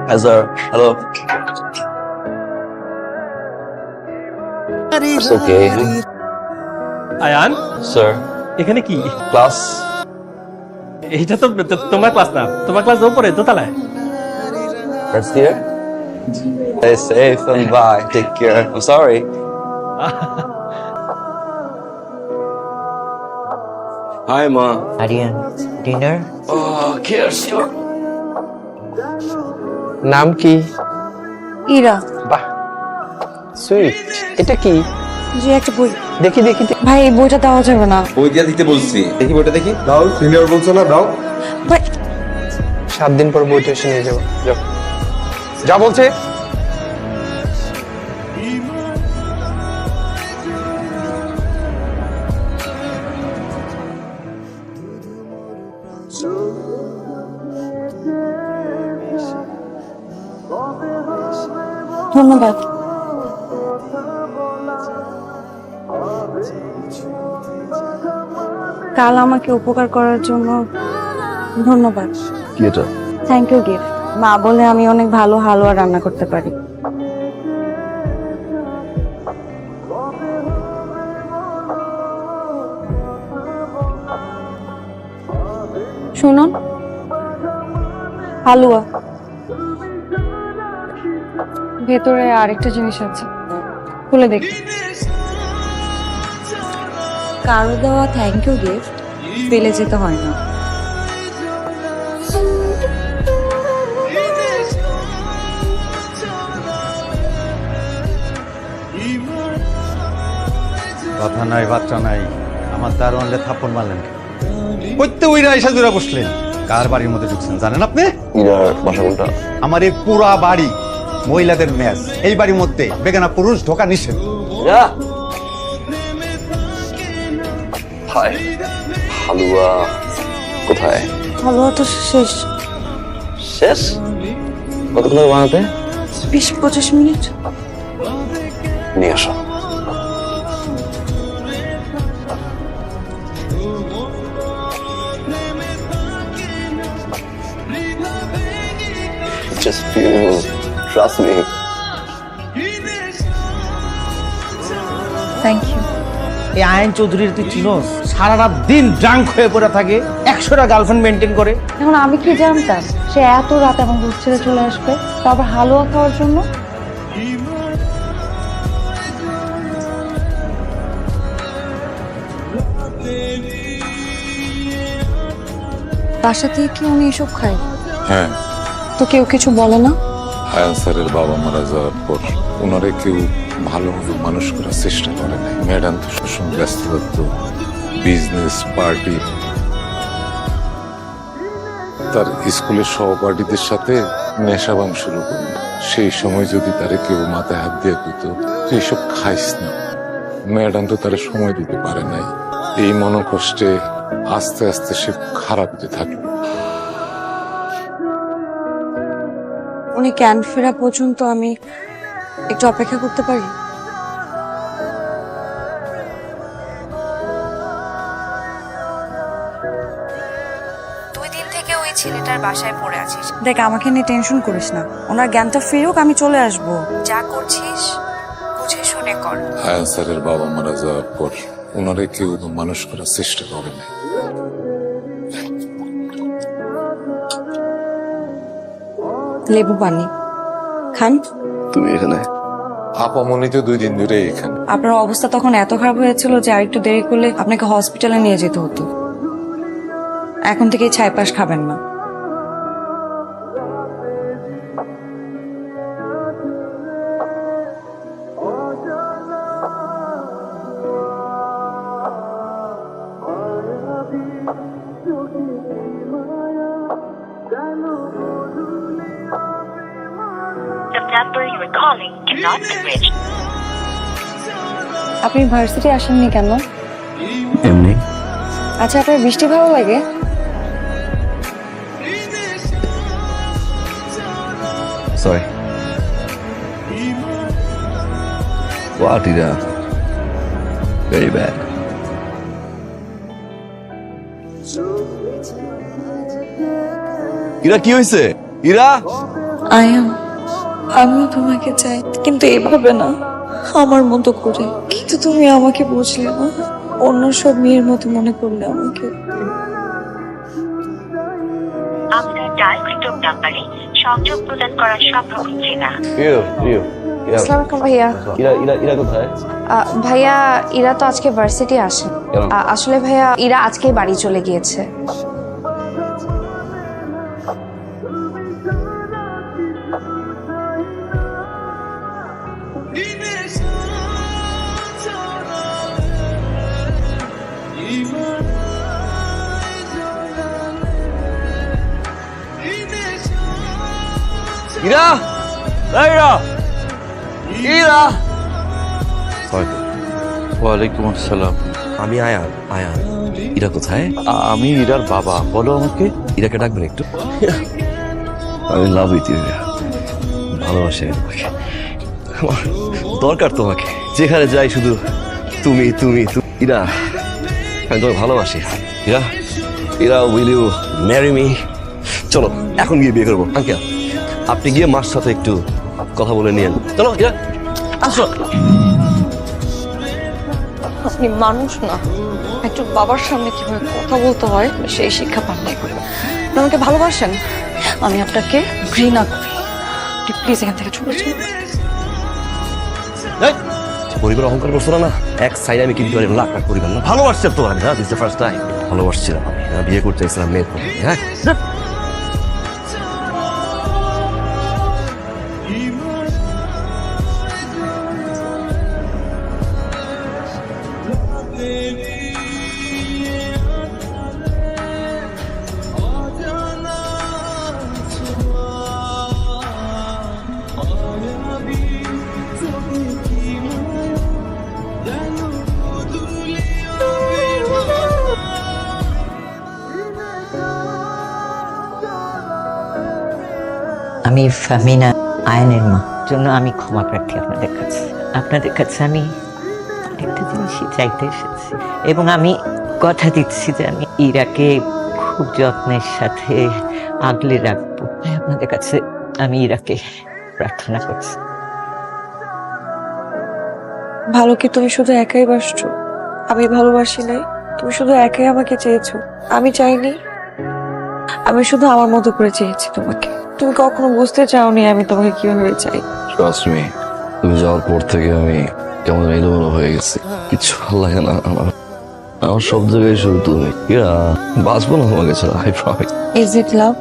Hi, sir. Hello. It's okay. Ayaan Sir, এখানে কি class. এইটা তো তোমার ক্লাস না, তোমার ক্লাস উপরে দোতলায়। First year. Stay safe and bye. Take care. I'm sorry. Hi, Ma. Aryan, dinner? Oh, cheers. নাম কি? ইরা। বাহ, সুইট। এটা কি? জি একটা বই। দেখি দেখি ভাই এই বইটা দেওয়া যাবে না। বই দিয়া দিতে বলছি, দেখি বইটা দেখি। দাও, সিনিয়র বলছো না, দাও। ভাই 7 দিন পর বইটা এসে নিয়ে যাবো। যাও, যা বলছে। ধন্যবাদ। কাল আমাকে উপকার করার জন্য ধন্যবাদ। কি এটা? Thank you gift. মা বলে আমি অনেক ভালো হালুয়া রান্না করতে পারি। শুনুন, হালুয়া ভেতরে আরেকটা জিনিস আছে, খুলে দেখি। কারো দেওয়া থ্যাংক ইউ গিফট ফেলে যেতে হয় না। কথা নাই বাচ্চা নাই, আমার দারোয়ানলে থাপ্পড় মারলেন। কইতে ওইরা এসে জোড়া বসলেন। কার বাড়ির মধ্যে ঢুকছেন জানেন আপনি? ইরার বাসা কোনটা? আমার এই পুরা বাড়ি মহিলাদের ম্যাচ। এই বাড়ির মধ্যে বেগানা পুরুষ ঢোকা নিষেধ। ইরা! হাই। হালুয়া কোথায়? হালুয়া তো শেষ। শেষ? কতক্ষণ লাগে বানাতে? 20-25 মিনিট। নিয়ে আসো। Just beautiful. Trust me. Thank you. এই আয়ন চৌধুরীর তুই চিনোস? সারা রাত দিন ড্রাঙ্ক হয়ে পড়ে থাকে, 100টা গার্লফ্রেন্ড মেনটেন করে। এখন আমি কি জানতাম সে এত রাতে আমার ঘর ছেড়ে চলে আসবে, তারপর হালুয়া খাওয়ার জন্য। বাসা থেকে কি উনি এসব খায়? হ্যাঁ, তো কেউ কিছু বলে না? আয়ান স্যারের বাবা মারা যাওয়ার পর ওনারে কেউ ভালোভাবে মানুষ করার চেষ্টা করে নাই। ম্যাডাম তো সবসময় ব্যস্ত থাকতো, বিজনেস, পার্টি। তার স্কুলের সহপাঠীদের সাথে নেশা ভাঙ শুরু করল। সেই সময় যদি তারে কেউ মাথায় হাত দিয়ে দিত, তুই এসব খাইস না, ম্যাডাম তো তারে সময় দিতে পারে নাই। এই মনোকষ্টে আস্তে আস্তে সে খারাপ হতে থাকলো। উনি ক্যান ফেরা পর্যন্ত আমি একটু অপেক্ষা করতে পারি? থেকে ওই ছেলেটার বাসায় পড়ে আছিস। দেখ, আমাকে নিয়ে টেনশন করিস না, ওনার জ্ঞানটা ফিরুক, আমি চলে আসবো। যা করছিস বুঝে শুনে কর। আয়ান স্যারের বাবা মারা যাওয়ার পর ওনারে কেউ মানুষ করার চেষ্টা করে নাই। লেবু পানি খান। তুমি এখানে? আপামনি তো 2 দিন ধরে এখানে। আপনার অবস্থা তখন এত খারাপ হয়েছিল যে আরেকটু দেরি করলে আপনাকে হসপিটালে নিয়ে যেতে হতো। এখন থেকে ছাইপাশ খাবেন না। আপনি ভার্সিটি আসেননি কেন? এমনি। আচ্ছা, আপনার বৃষ্টি ভালো লাগে? Sorry. What did I? Very bad. Ira কি হয়েছে? ইরা আয়ান, আমিও তোমাকে চাই, কিন্তু এভাবে না, আমার মতো করে। কিন্তু তুমি আমাকে বুঝলে না, অন্য সব মেয়ের মতো মনে করলে আমাকে। আপনার ডায়ালকৃত নাম্বারে সংযোগ প্রদান করা সম্ভব হচ্ছে না। আসসালামু আলাইকুম ভাইয়া। ইরা কোথায়? ভাইয়া ইরা তো আজকে ভার্সিটি আসে। আসলে ভাইয়া ইরা আজকেই বাড়ি চলে গিয়েছে। ইরা, ইরা, ইরা। ওয়ালাইকুম আসসালাম। আমি আয়ান। ইরা কোথায়? আমি ইরার বাবা। বলো আমাকে। ইরাকে ডাকবেন একটু। আমি লাভ উইথ ইউ। ভালোবাসি তোমাকে। আমার দরকার তোমাকে। যেখানে যাই শুধু তুমি তুমি তুমি। ইরা, আমি তোমাকে ভালোবাসি। Ira, Ira, will you marry me? চলো এখন গিয়ে বিয়ে করবো। আঙ্কেল, আপনি গিয়ে মার সাথে একটু কথা বলে নিয়েন। চলো ইরা, আসো। আপনি মানুষ না, একটু বাবার সামনে কিভাবে কথা বলতে হয় সেই শিক্ষা পান নাই। আপনি আমাকে ভালোবাসেন, আমি আপনাকে ঘৃণা করি। প্লিজ এখান থেকে চলে যান। পরিবার অহংকার করছো না? এক সাইড আমি কিন্তু লাখ লাখ পরিবার না ভালোবাসছি তো আমি। হ্যাঁ, দিস দ্য ফার্স্ট টাইম ভালোবাসছিলাম আমি। বিয়ে করতে চাইছিলাম মেয়ের প্রতি। হ্যাঁ, আমি ফাহমিনা, আয়নের মা। জন্য আমি ক্ষমা প্রার্থী আপনাদের কাছে। আপনাদের কাছে আমি একটা জিনিসই চাইতে এসেছি, এবং আমি কথা দিচ্ছি যে আমি ইরাকে খুব যত্নের সাথে আগলে রাখবো। তাই আপনাদের কাছে আমি ইরাকে প্রার্থনা করছি। ভালো কি তুমি শুধু একাই বাসছো? আমি ভালোবাসি নাই? তুমি শুধু একাই আমাকে চেয়েছো, আমি চাইনি? আমি শুধু আমার মতো করে চেয়েছি তোমাকে। তুমি কখনো বুঝতে চাওনি আমি তোমাকে কিভাবে চাই। ট্রাস্ট মি, তুমি যাওয়ার পর থেকে আমি কেমন এলোমেলো হয়ে গেছি। কিছু ভালো লাগে না আমার। আমার সব জায়গায় শুধু তুমি। ইরা, বাঁচবো না তোমাকে ছাড়া, I promise. Is it love?